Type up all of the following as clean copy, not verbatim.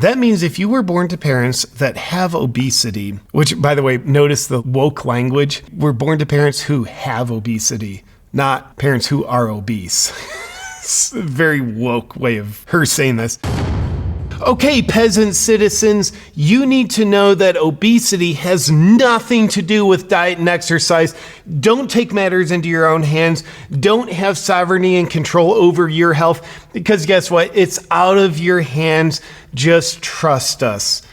That means if you were born to parents that have obesity, which, by the way, notice the woke language, we're born to parents who have obesity, not parents who are obese. It's a very woke way of her saying this. Okay, peasant citizens, you need to know that obesity has nothing to do with diet and exercise. Don't take matters into your own hands. Don't have sovereignty and control over your health, because guess what? It's out of your hands. Just trust us.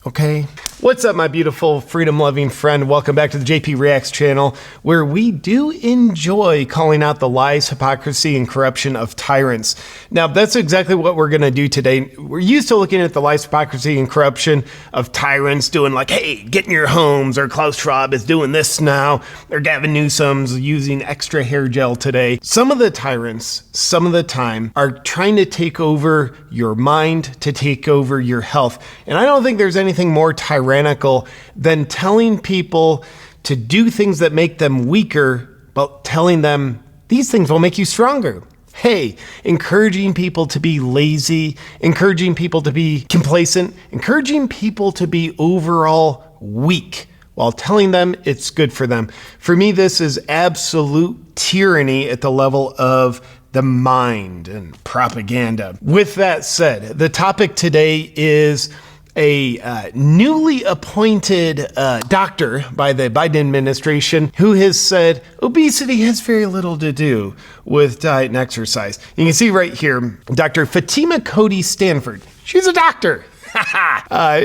Okay? What's up, my beautiful freedom-loving friend? Welcome back to the JP Reacts channel, where we do enjoy calling out the lies, hypocrisy, and corruption of tyrants. Now, that's exactly what we're going to do today. We're used to looking at the lies, hypocrisy, and corruption of tyrants doing like, hey, get in your homes, or Klaus Schwab is doing this now, or Gavin Newsom's using extra hair gel today. Some of the tyrants, some of the time, are trying to take over your mind, to take over your health. And I don't think there's anything more tyrannical than telling people to do things that make them weaker, but telling them these things will make you stronger. Hey, encouraging people to be lazy, encouraging people to be complacent, encouraging people to be overall weak while telling them it's good for them. For me, this is absolute tyranny at the level of the mind and propaganda. With that said, the topic today is a newly appointed doctor by the Biden administration who has said obesity has very little to do with diet and exercise. You can see right here, Dr. Fatima Cody Stanford. She's a doctor.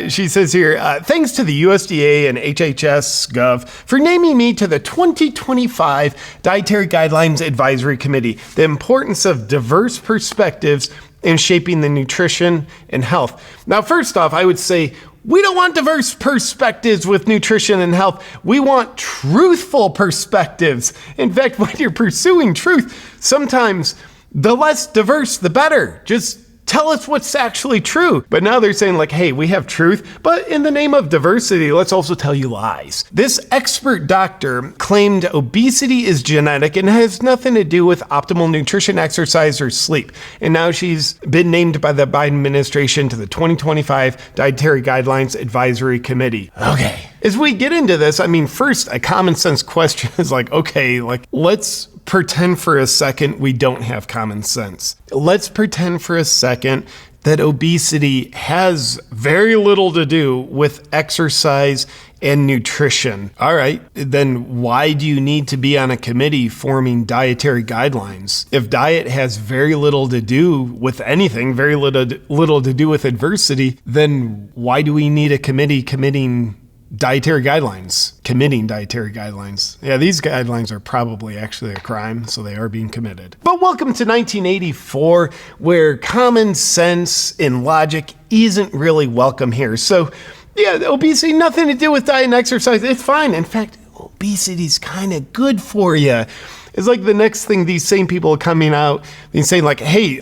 She says here, thanks to the USDA and HHS Gov for naming me to the 2025 Dietary Guidelines Advisory Committee. The importance of diverse perspectives in shaping the nutrition and health. Now, first off, I would say we don't want diverse perspectives with nutrition and health. We want truthful perspectives. In fact, when you're pursuing truth, sometimes the less diverse, the better. Just tell us what's actually true. But now they're saying like, hey, we have truth, but in the name of diversity, let's also tell you lies. This expert doctor claimed obesity is genetic and has nothing to do with optimal nutrition, exercise, or sleep. And now she's been named by the Biden administration to the 2025 Dietary Guidelines Advisory Committee. Okay. As we get into this, I mean, first, a common sense question is like, okay, like, let's pretend for a second we don't have common sense. Let's pretend for a second that obesity has very little to do with exercise and nutrition. All right, then why do you need to be on a committee forming dietary guidelines? If diet has very little to do with anything, very little to do with adversity, then why do we need a committee committing dietary guidelines? Yeah, these guidelines are probably actually a crime, so they are being committed. But welcome to 1984, where common sense and logic isn't really welcome here. So yeah, obesity, nothing to do with diet and exercise. It's fine. In fact, obesity's kind of good for you. It's like the next thing these same people are coming out and saying like, hey,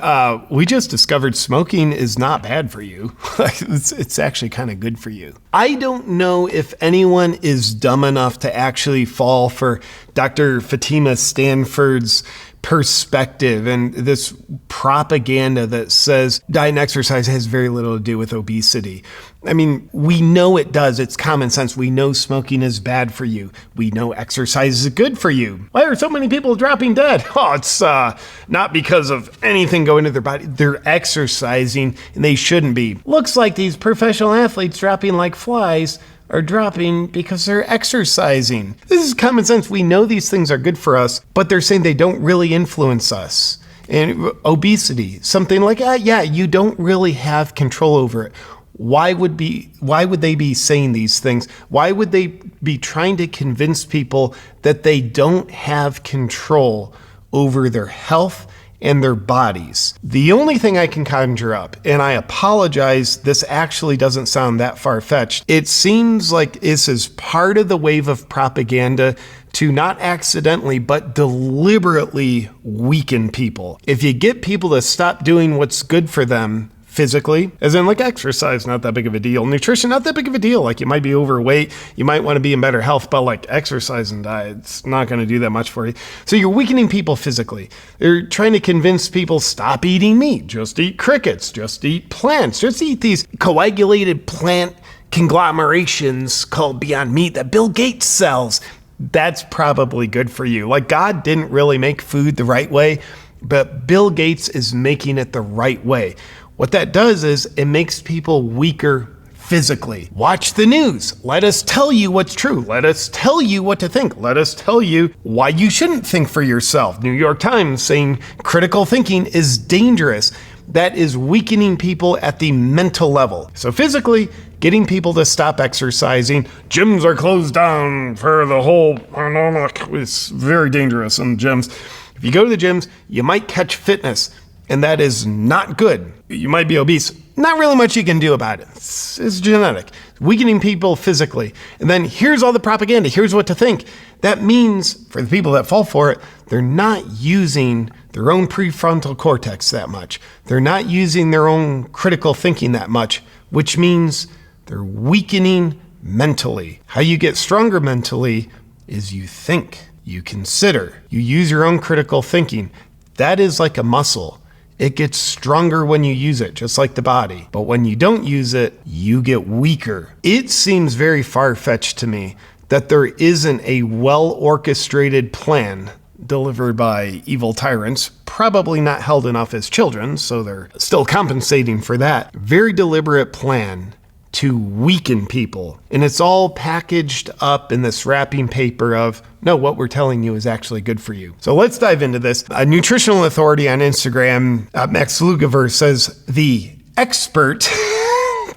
we just discovered smoking is not bad for you. It's actually kind of good for you. I don't know if anyone is dumb enough to actually fall for Dr. Fatima Stanford's perspective and this propaganda that says diet and exercise has very little to do with obesity. I mean, we know it does. It's common sense. We know smoking is bad for you. We know exercise is good for you. Why are so many people dropping dead? Oh, it's not because of anything going to their body. They're exercising and they shouldn't be. Looks like these professional athletes dropping like flies are dropping because they're exercising. This is common sense. We know these things are good for us, but they're saying they don't really influence us. And obesity, something like, yeah, you don't really have control over it. Why would they be saying these things? Why would they be trying to convince people that they don't have control over their health and their bodies? The only thing I can conjure up, and I apologize, this actually doesn't sound that far-fetched. It seems like this is part of the wave of propaganda to not accidentally, but deliberately weaken people. If you get people to stop doing what's good for them physically, as in like exercise, not that big of a deal. Nutrition, not that big of a deal. Like you might be overweight, you might want to be in better health, but like exercise and diet, it's not going to do that much for you. So you're weakening people physically. They're trying to convince people, stop eating meat, just eat crickets, just eat plants, just eat these coagulated plant conglomerations called Beyond Meat that Bill Gates sells. That's probably good for you. Like God didn't really make food the right way, but Bill Gates is making it the right way. What that does is it makes people weaker physically. Watch the news. Let us tell you what's true. Let us tell you what to think. Let us tell you why you shouldn't think for yourself. New York Times saying critical thinking is dangerous. That is weakening people at the mental level. So physically, getting people to stop exercising. Gyms are closed down for the whole pandemic. It's very dangerous in gyms. If you go to the gyms, you might catch fitness, and that is not good. You might be obese. Not really much you can do about it. It's genetic. Weakening people physically. And then here's all the propaganda. Here's what to think. That means for the people that fall for it, they're not using their own prefrontal cortex that much. They're not using their own critical thinking that much, which means they're weakening mentally. How you get stronger mentally is you think, you consider, you use your own critical thinking. That is like a muscle. It gets stronger when you use it, just like the body. But when you don't use it, you get weaker. It seems very far-fetched to me that there isn't a well-orchestrated plan delivered by evil tyrants, probably not held enough as children, so they're still compensating for that. Very deliberate plan to weaken people. And it's all packaged up in this wrapping paper of, no, what we're telling you is actually good for you. So let's dive into this. A nutritional authority on Instagram, Max Lugaver, says the expert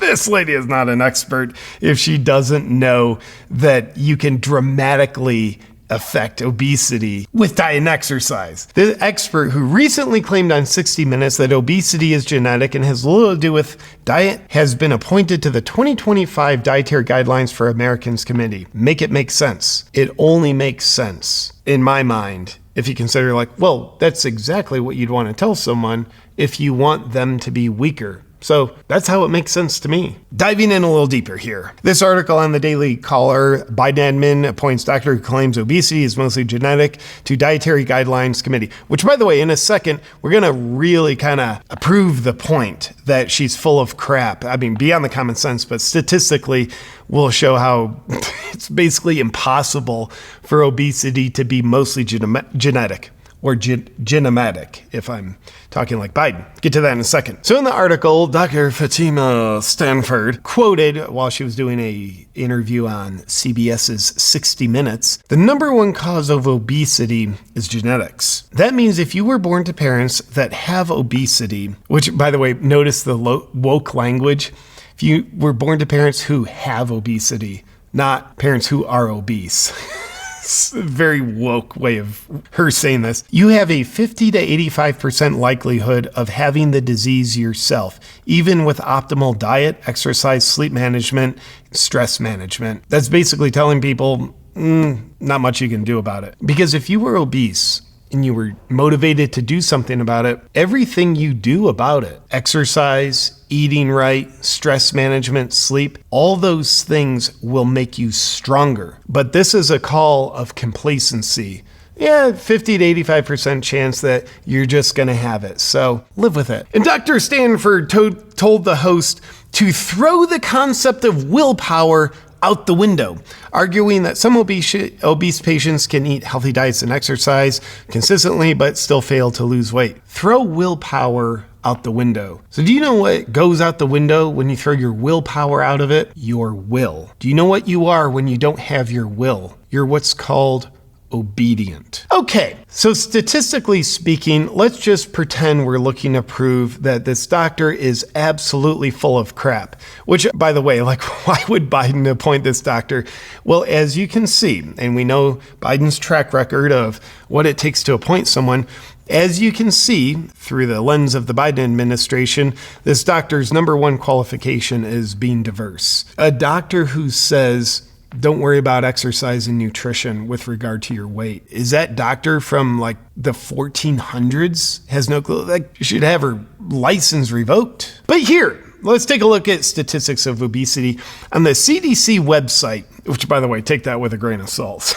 this lady is not an expert if she doesn't know that you can dramatically affect obesity with diet and exercise. The expert who recently claimed on 60 Minutes that obesity is genetic and has little to do with diet has been appointed to the 2025 Dietary Guidelines for Americans Committee. Make it make sense. It only makes sense in my mind if you consider like, well, that's exactly what you'd want to tell someone if you want them to be weaker. So that's how it makes sense to me. Diving in a little deeper here. This article on the Daily Caller, Biden admin appoints doctor who claims obesity is mostly genetic to Dietary Guidelines Committee, which by the way, in a second, we're going to really kind of prove the point that she's full of crap. I mean, beyond the common sense, but statistically, we'll show how it's basically impossible for obesity to be mostly genetic. Or genomatic, if I'm talking like Biden. Get to that in a second. So in the article, Dr. Fatima Stanford quoted while she was doing a interview on CBS's 60 Minutes, the number one cause of obesity is genetics. That means if you were born to parents that have obesity, which by the way, notice the woke language. If you were born to parents who have obesity, not parents who are obese. It's a very woke way of her saying this. You have a 50 to 85% likelihood of having the disease yourself, even with optimal diet, exercise, sleep management, stress management. That's basically telling people, not much you can do about it. Because if you were obese and you were motivated to do something about it, everything you do about it, exercise, eating right, stress management, sleep, all those things will make you stronger. But this is a call of complacency. Yeah, 50 to 85% chance that you're just going to have it. So live with it. And Dr. Stanford told the host to throw the concept of willpower out the window, arguing that some obese patients can eat healthy diets and exercise consistently but still fail to lose weight. Throw willpower out the window. So do you know what goes out the window when you throw your willpower out of it? Your will. Do you know what you are when you don't have your will? You're what's called obedient. Okay, so statistically speaking, let's just pretend we're looking to prove that this doctor is absolutely full of crap. Which, by the way, like, why would Biden appoint this doctor? Well, as you can see, and we know Biden's track record of what it takes to appoint someone, as you can see through the lens of the Biden administration, this doctor's number one qualification is being diverse. A doctor who says don't worry about exercise and nutrition with regard to your weight. Is that doctor from like the 1400s? Has no clue. Like, should have her license revoked. But here, let's take a look at statistics of obesity on the CDC website, which, by the way, take that with a grain of salt.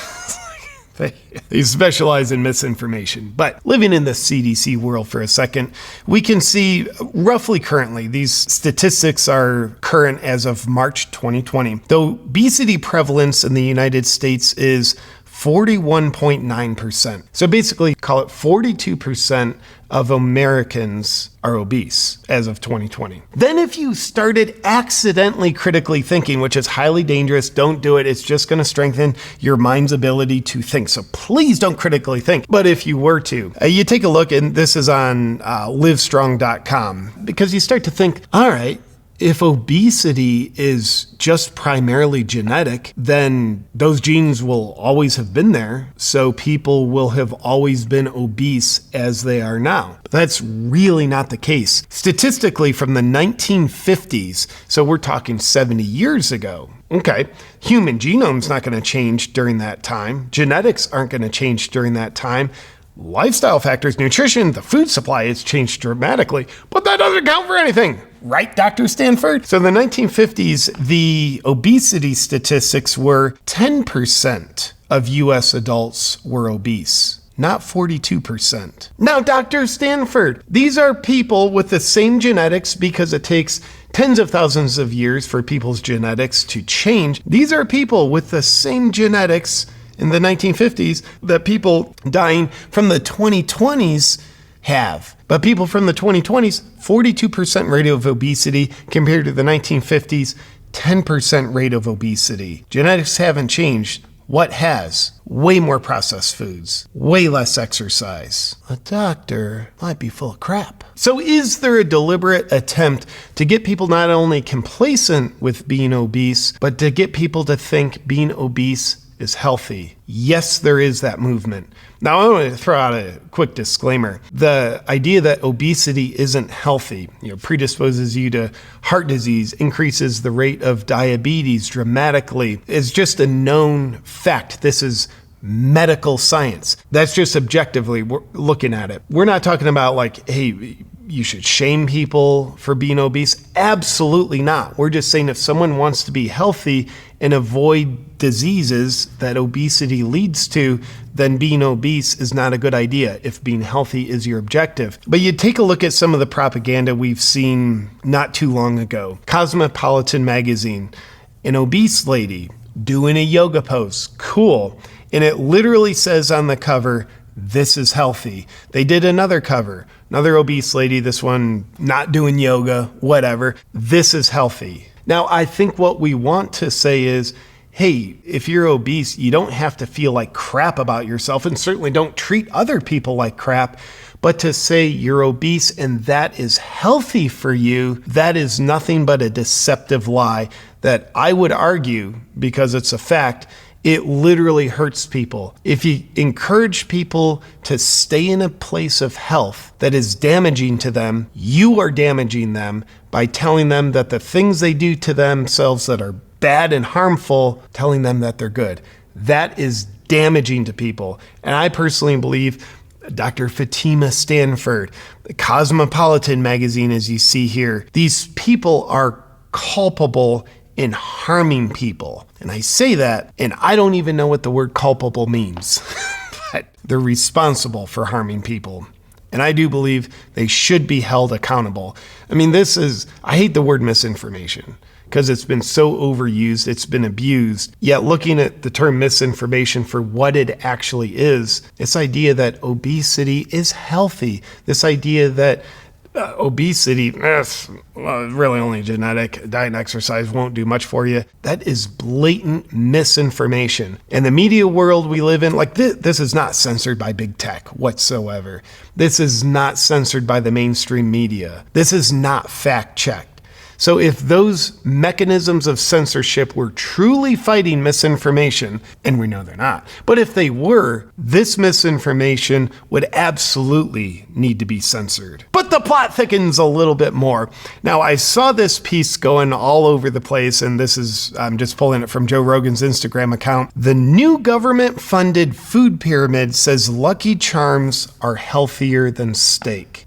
They specialize in misinformation. But living in the CDC world for a second, we can see roughly currently, these statistics are current as of March 2020. The obesity prevalence in the United States is 41.9%. So basically, call it 42% of Americans are obese as of 2020. Then if you started accidentally critically thinking, which is highly dangerous, don't do it. It's just going to strengthen your mind's ability to think. So please don't critically think. But if you were to, you take a look, and this is on livestrong.com, because you start to think, all right, if obesity is just primarily genetic, then those genes will always have been there. So people will have always been obese as they are now. But that's really not the case. Statistically, from the 1950s, so we're talking 70 years ago, okay, human genome's not going to change during that time. Genetics aren't going to change during that time. Lifestyle factors, nutrition, the food supply has changed dramatically, but that doesn't count for anything. Right, Dr. Stanford? So in the 1950s, the obesity statistics were 10% of US adults were obese, not 42%. Now, Dr. Stanford, these are people with the same genetics, because it takes tens of thousands of years for people's genetics to change. These are people with the same genetics in the 1950s that people dying from the 2020s have. But people from the 2020s, 42% rate of obesity compared to the 1950s, 10% rate of obesity. Genetics haven't changed. What has? Way more processed foods, way less exercise. A doctor might be full of crap. So is there a deliberate attempt to get people not only complacent with being obese, but to get people to think being obese is healthy? Yes, there is that movement. Now, I want to throw out a quick disclaimer. The idea that obesity isn't healthy, predisposes you to heart disease, increases the rate of diabetes dramatically, is just a known fact. This is medical science. That's just objectively we're looking at it. We're not talking about like, hey, you should shame people for being obese. Absolutely not. We're just saying if someone wants to be healthy and avoid diseases that obesity leads to, then being obese is not a good idea if being healthy is your objective. But you take a look at some of the propaganda we've seen not too long ago. Cosmopolitan magazine, an obese lady doing a yoga pose. Cool. And it literally says on the cover, "This is healthy." They did another cover, another obese lady, this one not doing yoga, whatever. "This is healthy." Now, I think what we want to say is, hey, if you're obese, you don't have to feel like crap about yourself, and certainly don't treat other people like crap. But to say you're obese and that is healthy for you, that is nothing but a deceptive lie that I would argue, because it's a fact, it literally hurts people. If you encourage people to stay in a place of health that is damaging to them, you are damaging them by telling them that the things they do to themselves that are bad and harmful, telling them that they're good. That is damaging to people. And I personally believe Dr. Fatima Stanford, the Cosmopolitan magazine, as you see here, these people are culpable in harming people. And I say that, and I don't even know what the word culpable means, but they're responsible for harming people. And I do believe they should be held accountable. I mean, I hate the word misinformation because it's been so overused, it's been abused. Yet looking at the term misinformation for what it actually is, this idea that obesity is healthy, this idea that obesity, really only genetic, diet and exercise won't do much for you. That is blatant misinformation. And the media world we live in, like this is not censored by big tech whatsoever. This is not censored by the mainstream media. This is not fact checked. So if those mechanisms of censorship were truly fighting misinformation, and we know they're not, but if they were, this misinformation would absolutely need to be censored. But the plot thickens a little bit more. Now, I saw this piece going all over the place, and I'm just pulling it from Joe Rogan's Instagram account. The new government-funded food pyramid says Lucky Charms are healthier than steak.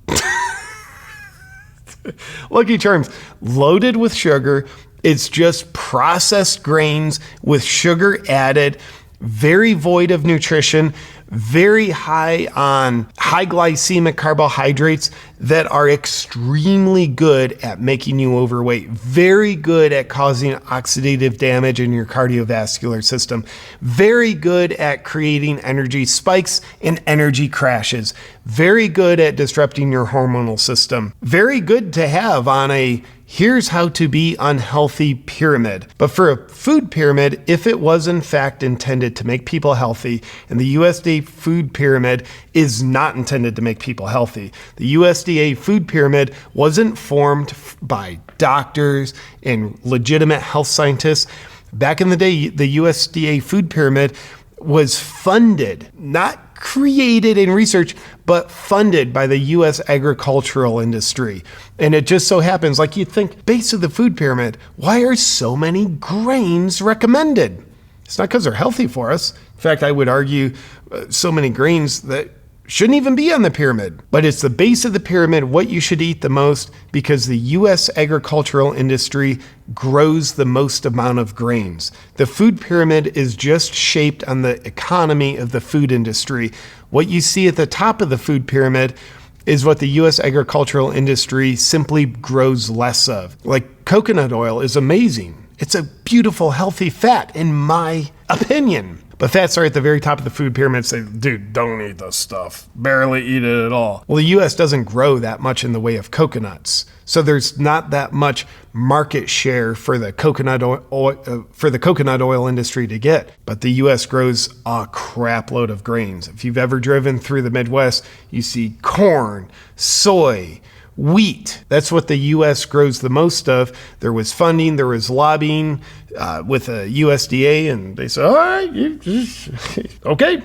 Lucky Charms, loaded with sugar. It's just processed grains with sugar added, very void of nutrition, very high on high glycemic carbohydrates that are extremely good at making you overweight, very good at causing oxidative damage in your cardiovascular system, very good at creating energy spikes and energy crashes, very good at disrupting your hormonal system, very good to have on a here's how to be unhealthy pyramid. But for a food pyramid, if it was in fact intended to make people healthy, and the USDA food pyramid is not intended to make people healthy. The USDA food pyramid wasn't formed by doctors and legitimate health scientists. Back in the day, the USDA food pyramid was funded, not created in research, but funded by the U.S. agricultural industry. And it just so happens, like you'd think, base of the food pyramid, why are so many grains recommended? It's not because they're healthy for us. In fact, I would argue so many grains that shouldn't even be on the pyramid. But it's the base of the pyramid, what you should eat the most, because the U.S. agricultural industry grows the most amount of grains. The food pyramid is just shaped on the economy of the food industry. What you see at the top of the food pyramid is what the U.S. agricultural industry simply grows less of. Like coconut oil is amazing. It's a beautiful, healthy fat, in my opinion. But fats are at the very top of the food pyramid. Say, dude, don't eat this stuff. Barely eat it at all. Well, the U.S. doesn't grow that much in the way of coconuts. So there's not that much market share for the coconut oil industry to get. But the U.S. grows a crap load of grains. If you've ever driven through the Midwest, you see corn, soy, wheat. That's what the U.S. grows the most of. There was funding, there was lobbying with a USDA, and they said, all right, okay.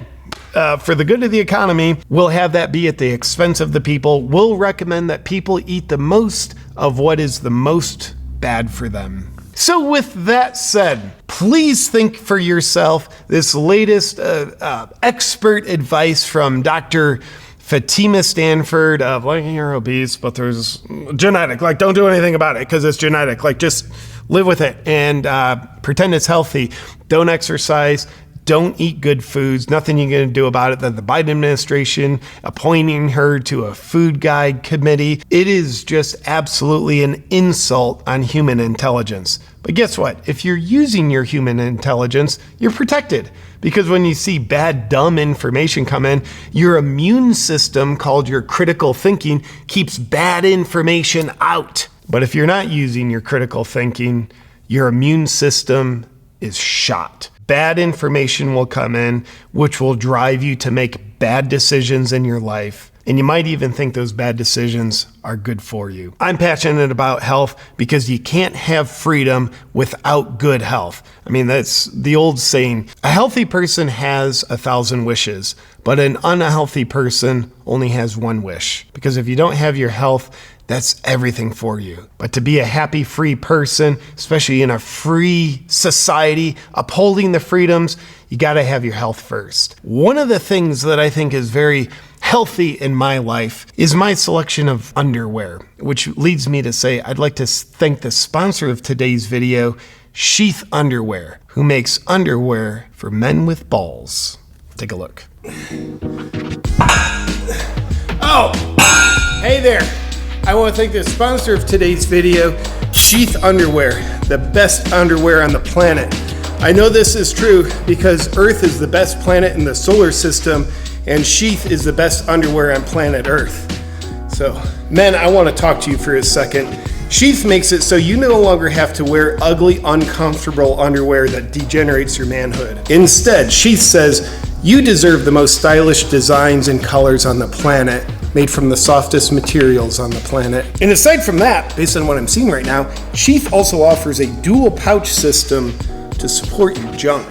For the good of the economy, we'll have that be at the expense of the people. We'll recommend that people eat the most of what is the most bad for them. So with that said, please think for yourself. This latest expert advice from Dr. Fatima Stanford of, like, you're obese, but there's genetic. Like, don't do anything about it because it's genetic. Like, just live with it and pretend it's healthy. Don't exercise. Don't eat good foods. Nothing you're going to do about it. That the Biden administration appointing her to a food guide committee. It is just absolutely an insult on human intelligence. But guess what? If you're using your human intelligence, you're protected. Because when you see bad, dumb information come in, your immune system, called your critical thinking, keeps bad information out. But if you're not using your critical thinking, your immune system is shot. Bad information will come in, which will drive you to make bad decisions in your life. And you might even think those bad decisions are good for you. I'm passionate about health because you can't have freedom without good health. I mean, that's the old saying, a healthy person has 1,000 wishes, but an unhealthy person only has one wish. Because if you don't have your health, that's everything for you. But to be a happy, free person, especially in a free society, upholding the freedoms, you gotta have your health first. One of the things that I think is very healthy in my life is my selection of underwear, which leads me to say I'd like to thank the sponsor of today's video, Sheath Underwear, who makes underwear for men with balls. Take a look. Oh, hey there. I want to thank the sponsor of today's video, Sheath Underwear, the best underwear on the planet. I know this is true because Earth is the best planet in the solar system, and Sheath is the best underwear on planet Earth. So, men, I want to talk to you for a second. Sheath makes it so you no longer have to wear ugly, uncomfortable underwear that degenerates your manhood. Instead, Sheath says, You deserve the most stylish designs and colors on the planet, made from the softest materials on the planet. And aside from that, based on what I'm seeing right now, Sheath also offers a dual pouch system to support your junk,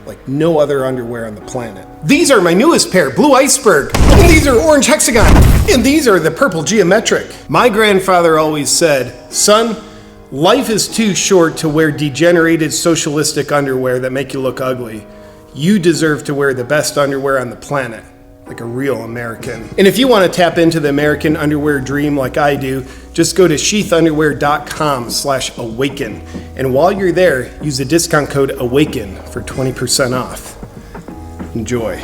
like no other underwear on the planet. These are my newest pair, Blue Iceberg, and these are Orange Hexagon, and these are the Purple Geometric. My grandfather always said, son, life is too short to wear degenerated socialistic underwear that make you look ugly. You deserve to wear the best underwear on the planet, like a real American. And if you want to tap into the American underwear dream like I do, just go to sheathunderwear.com/awaken. And while you're there, use the discount code AWAKEN for 20% off. Enjoy.